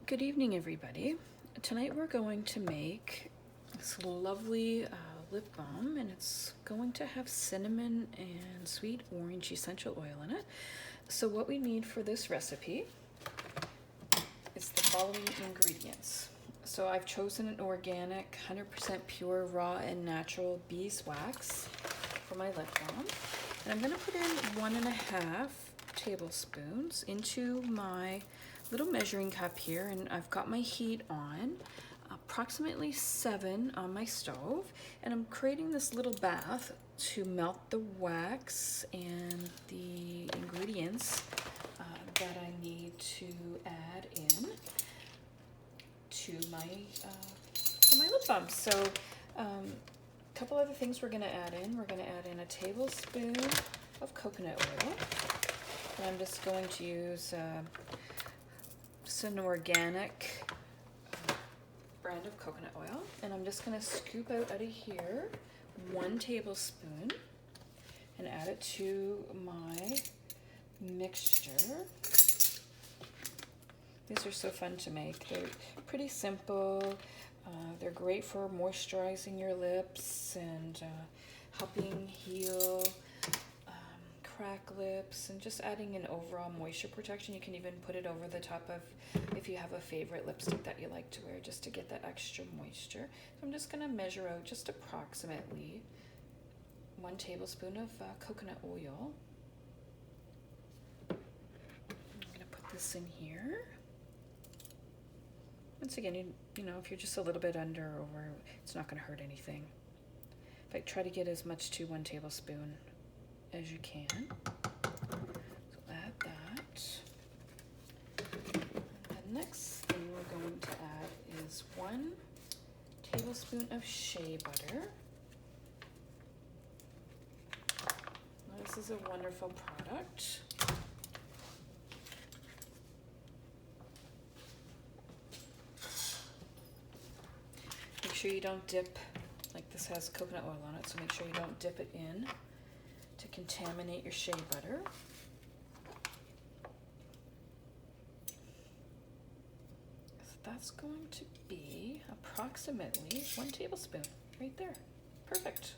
Good evening, everybody. Tonight we're going to make this lovely lip balm, and it's going to have cinnamon and sweet orange essential oil in it. So what we need for this recipe is the following ingredients. So I've chosen an organic, 100% pure, raw and natural beeswax for my lip balm. And I'm going to put in 1.5 tablespoons into my little measuring cup here, and I've got my heat on, approximately 7 on my stove, and I'm creating this little bath to melt the wax and the ingredients that I need to add in to my for my lip balm. So a couple other things we're going to add in. We're going to add in a tablespoon of coconut oil, and I'm just going to use just an organic brand of coconut oil, and I'm just going to scoop out of here 1 tablespoon and add it to my mixture. These are so fun to make. They're pretty simple. They're great for moisturizing your lips and helping heal cracked lips and just adding an overall moisture protection. You can even put it over the top of, if you have a favorite lipstick that you like to wear, just to get that extra moisture. So I'm just going to measure out just approximately 1 tablespoon of coconut oil. I'm going to put this in here. Once again, you know, if you're just a little bit under or over, it's not going to hurt anything. In fact, try to get as much to 1 tablespoon as you can. So add that. The next thing we're going to add is 1 tablespoon of shea butter. Now, this is a wonderful product. Make sure you don't dip, like this has coconut oil on it, so make sure you don't dip it in to contaminate your shea butter. So that's going to be approximately 1 tablespoon right there. Perfect.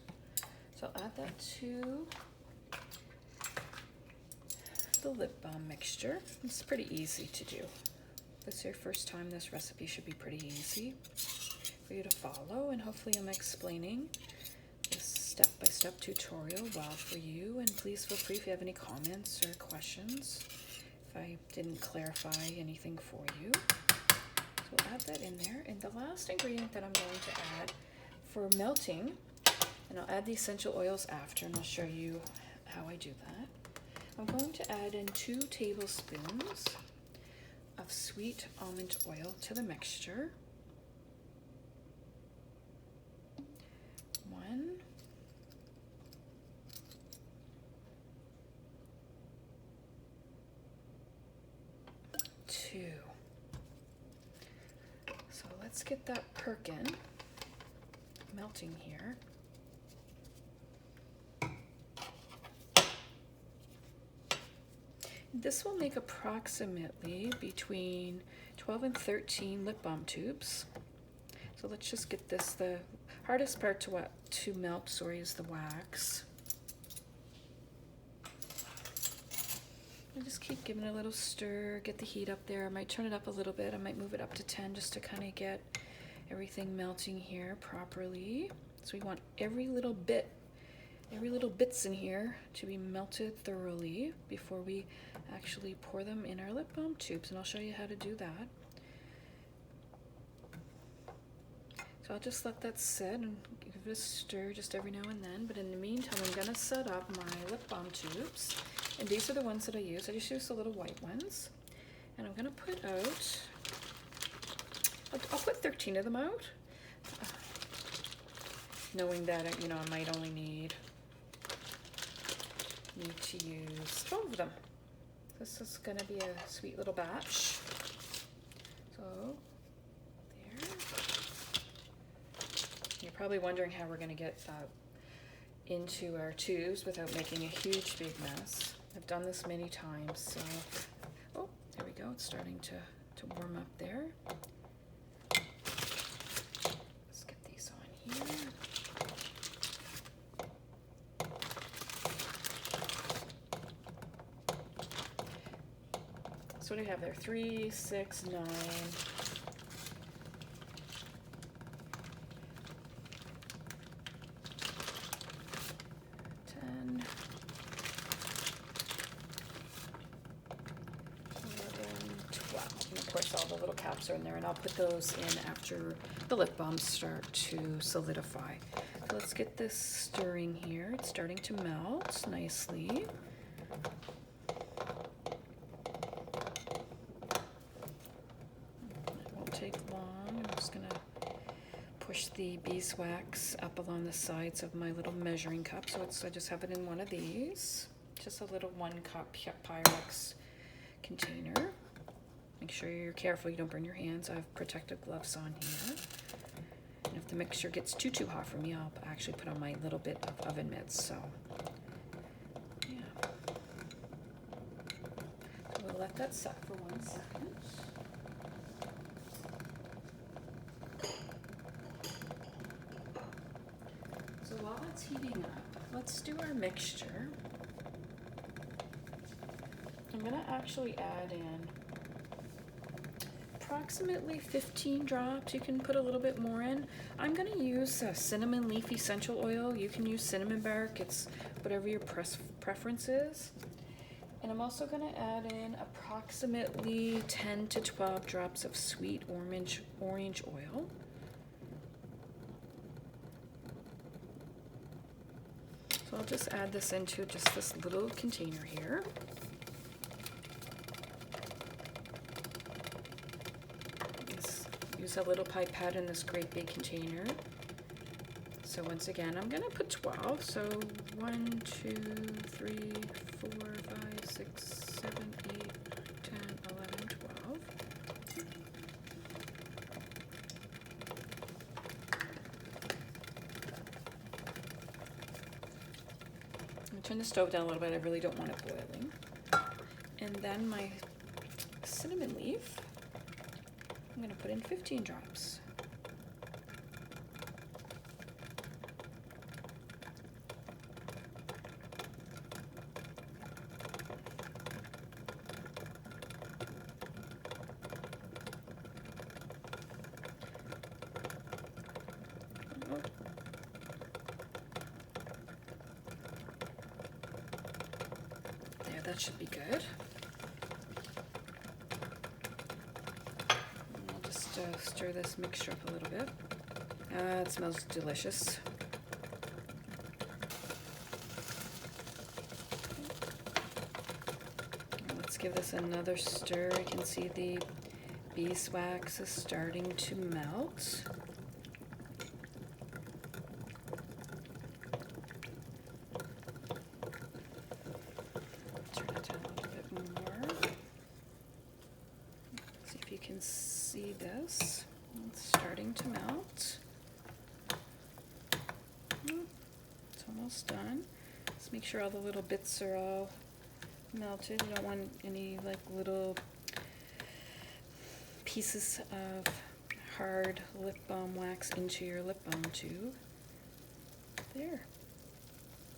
So I'll add that to the lip balm mixture. It's pretty easy to do. If it's your first time, this recipe should be pretty easy for you to follow, and hopefully I'm explaining this step-by-step tutorial well for you. And please feel free if you have any comments or questions, if I didn't clarify anything for you. So we'll add that in there. And the last ingredient that I'm going to add for melting, and I'll add the essential oils after, and I'll show you how I do that. I'm going to add in 2 tablespoons of sweet almond oil to the mixture. 1, 2. So let's get that perkin, melting here. This will make approximately between 12 and 13 lip balm tubes. So let's just get this. The hardest part to melt, is the wax. I just keep giving it a little stir, get the heat up there. I might turn it up a little bit. I might move it up to 10 just to kind of get everything melting here properly. So we want every little bits in here to be melted thoroughly before we actually pour them in our lip balm tubes, and I'll show you how to do that. So I'll just let that sit and give it a stir just every now and then. But in the meantime, I'm going to set up my lip balm tubes. And these are the ones that I use. I just use the little white ones. And I'm going to put out, I'll put 13 of them out. Knowing that, I might only need to use 12 of them. This is going to be a sweet little batch. So there. You're probably wondering how we're going to get into our tubes without making a huge big mess. I've done this many times, so oh, there we go. It's starting to to warm up there. Let's get these on here. So what do you have there? 3, 6, 9. 10, 11, 12. And of course all the little caps are in there, and I'll put those in after the lip balms start to solidify. So let's get this stirring here. It's starting to melt nicely. Take long. I'm just gonna push the beeswax up along the sides of my little measuring cup. So I just have it in one of these, just a little 1 cup Pyrex container. Make sure you're careful you don't burn your hands. I have protective gloves on here. And if the mixture gets too hot for me, I'll actually put on my little bit of oven mitts. So yeah, so we'll let that set for 1 second. So while it's heating up, let's do our mixture. I'm gonna actually add in approximately 15 drops. You can put a little bit more in. I'm gonna use cinnamon leaf essential oil. You can use cinnamon bark. It's whatever your preference is. And I'm also gonna add in approximately 10 to 12 drops of sweet orange oil. So I'll just add this into just this little container here. Just use a little pipette in this great big container. So once again, I'm gonna put 12. So 1, 2, 3, 4, 5, 6, 7, 8, 10, 11, 12. Turn the stove down a little bit. I really don't want it boiling. And then my cinnamon leaf, I'm going to put in 15 drops. That should be good. I'll just stir this mixture up a little bit. It smells delicious. Let's give this another stir. You can see the beeswax is starting to melt. See this, it's starting to melt. It's almost done. Let's make sure all the little bits are all melted. You don't want any like little pieces of hard lip balm wax into your lip balm tube. There,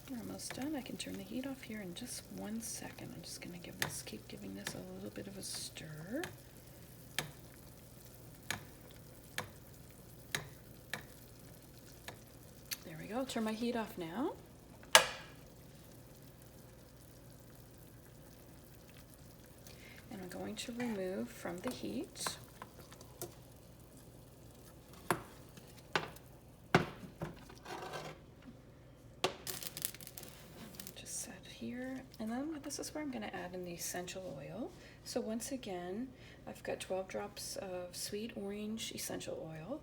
we're almost done. I can turn the heat off here in just 1 second. I'm just gonna keep giving this a little bit of a stir. I'll turn my heat off now. And I'm going to remove from the heat. Just set here. And then this is where I'm going to add in the essential oil. So once again, I've got 12 drops of sweet orange essential oil.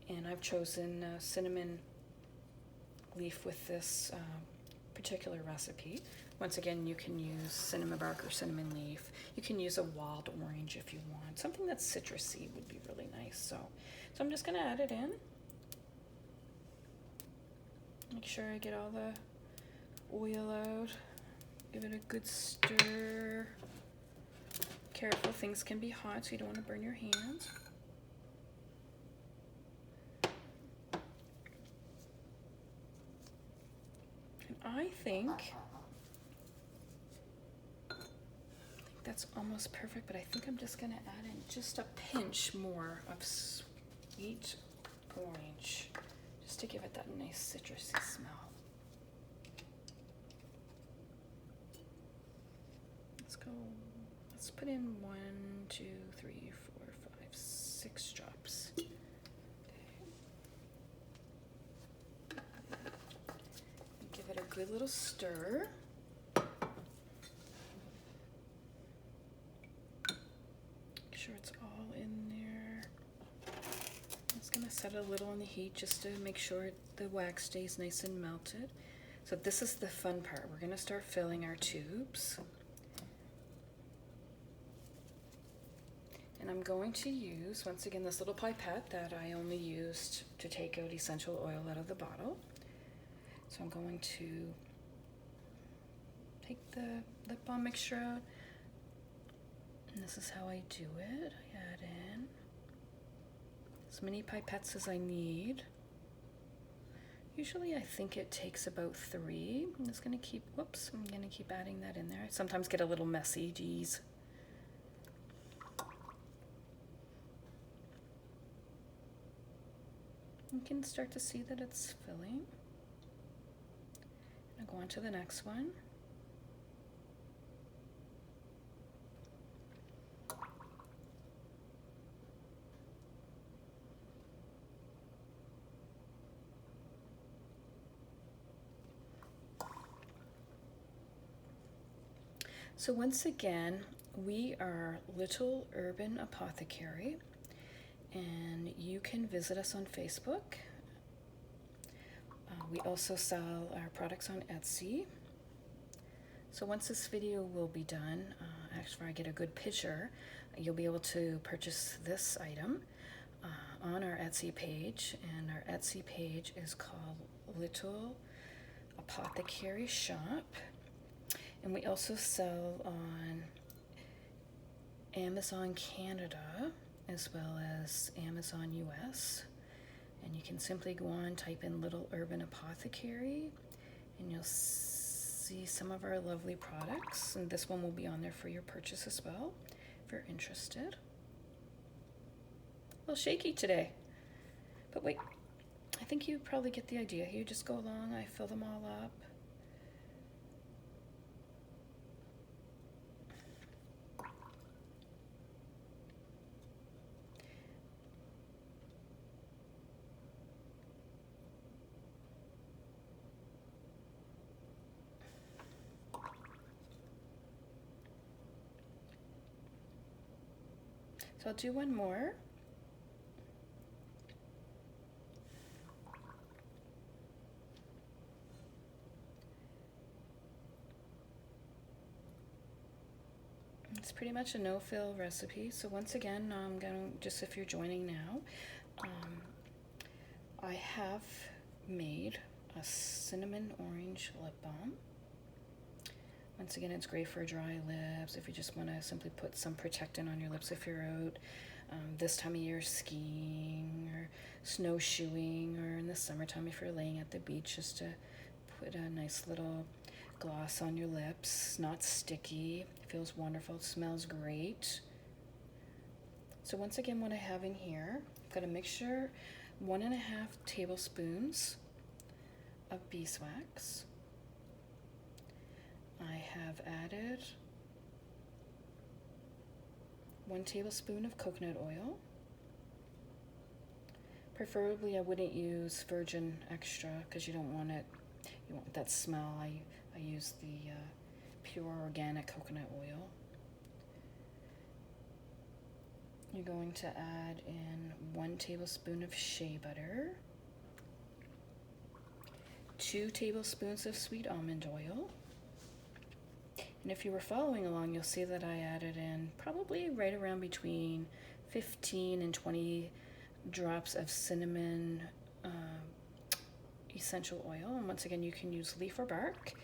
And I've chosen cinnamon leaf with this particular recipe. Once again, you can use cinnamon bark or cinnamon leaf. You can use a wild orange if you want. Something that's citrusy would be really nice. So I'm just gonna add it in. Make sure I get all the oil out. Give it a good stir. careful. Things can be hot, so you don't want to burn your hands. And I think that's almost perfect, but I think I'm just gonna add in just a pinch more of sweet orange, just to give it that nice citrusy smell. Let's put in 1, 2, 3, 4, 5, 6 drops. Okay. Give it a good little stir. Make sure it's all in there. I'm just gonna set it a little on the heat just to make sure the wax stays nice and melted. So this is the fun part. We're gonna start filling our tubes. And I'm going to use, once again, this little pipette that I only used to take out essential oil out of the bottle. So I'm going to take the lip balm mixture out, and this is how I do it. I add in as many pipettes as I need. Usually I think it takes about 3. I'm just gonna keep, whoops, I'm gonna keep adding that in there. I sometimes get a little messy, geez. You can start to see that it's filling. I'll go on to the next one. So once again, we are Little Urban Apothecary, and you can visit us on Facebook. We also sell our products on Etsy. So once this video will be done, after I get a good picture, you'll be able to purchase this item on our Etsy page, and our Etsy page is called Little Apothecary Shop. And we also sell on Amazon Canada as well as Amazon US. And you can simply go on, type in Little Urban Apothecary, and you'll see some of our lovely products. And this one will be on there for your purchase as well, if you're interested. A little shaky today, but wait, I think you probably get the idea. You just go along, I fill them all up. So I'll do one more. It's pretty much a no-fill recipe. So once again, I'm gonna, just if you're joining now, I have made a cinnamon orange lip balm. Once again, it's great for dry lips, if you just want to simply put some protectant on your lips if you're out this time of year skiing or snowshoeing, or in the summertime if you're laying at the beach, just to put a nice little gloss on your lips. Not sticky, feels wonderful, smells great. So once again, what I have in here, I've got a mixture, 1.5 tablespoons of beeswax. I have added 1 tablespoon of coconut oil. Preferably I wouldn't use virgin extra because you don't want it, you want that smell. I use the pure organic coconut oil. You're going to add in 1 tablespoon of shea butter, 2 tablespoons of sweet almond oil. And if you were following along, you'll see that I added in probably right around between 15 and 20 drops of cinnamon essential oil. And once again, you can use leaf or bark.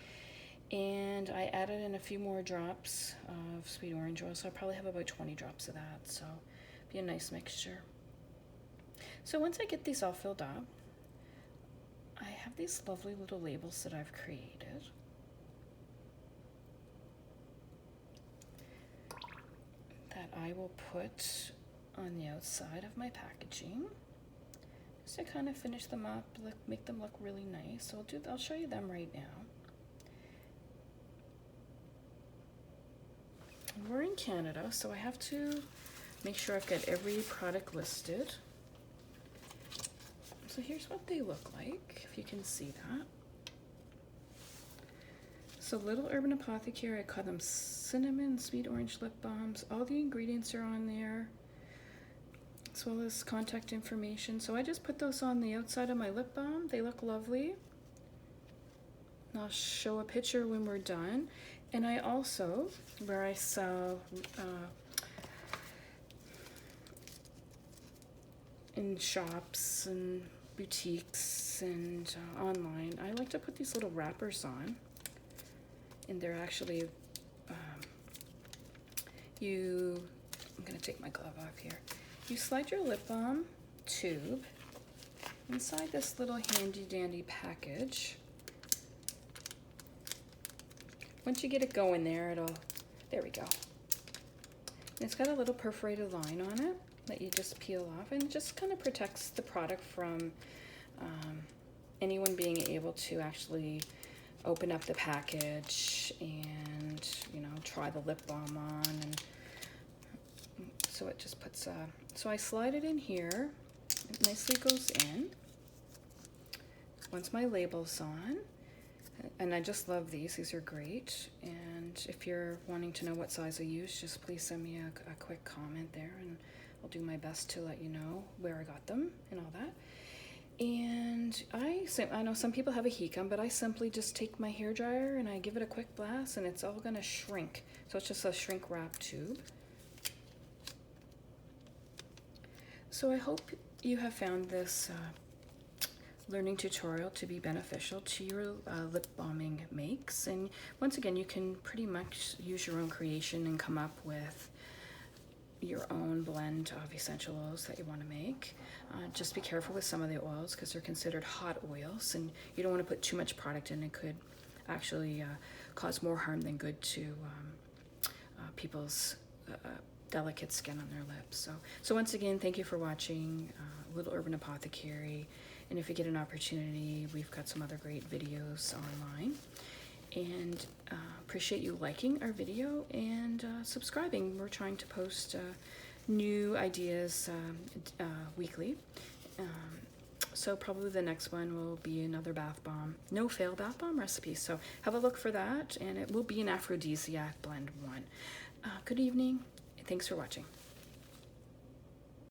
And I added in a few more drops of sweet orange oil, so I'll probably have about 20 drops of that, so be a nice mixture. So once I get these all filled up, I have these lovely little labels that I've created. That I will put on the outside of my packaging, just to kind of finish them up, make them look really nice. So I'll show you them right now. We're in Canada, so I have to make sure I've got every product listed. So here's what they look like, if you can see that. So Little Urban Apothecary, I call them cinnamon sweet orange lip balms. All the ingredients are on there, as well as contact information. So I just put those on the outside of my lip balm. They look lovely. And I'll show a picture when we're done. And I also, where I sell in shops and boutiques and online, I like to put these little wrappers on. And they're actually, I'm gonna take my glove off here. You slide your lip balm tube inside this little handy dandy package. Once you get it going there, there we go. And it's got a little perforated line on it that you just peel off, and it just kind of protects the product from anyone being able to actually open up the package and, you know, try the lip balm on. And so it just puts, so I slide it in here, it nicely goes in. Once my label's on, and I just love these are great. And if you're wanting to know what size I use, just please send me a quick comment there, and I'll do my best to let you know where I got them and all that. And I know some people have a heat gun, but I simply just take my hairdryer and I give it a quick blast, and it's all gonna shrink. So it's just a shrink wrap tube. So I hope you have found this learning tutorial to be beneficial to your lip balming makes. And once again, you can pretty much use your own creation and come up with your own blend of essential oils that you want to make. Just be careful with some of the oils because they're considered hot oils, and you don't want to put too much product in. It could actually cause more harm than good to people's delicate skin on their lips. So once again, thank you for watching Little Urban Apothecary. And if you get an opportunity, we've got some other great videos online. And appreciate you liking our video and subscribing. We're trying to post new ideas weekly. So probably the next one will be another bath bomb, no fail bath bomb recipe. So have a look for that, and it will be an aphrodisiac blend one. Good evening. Thanks for watching.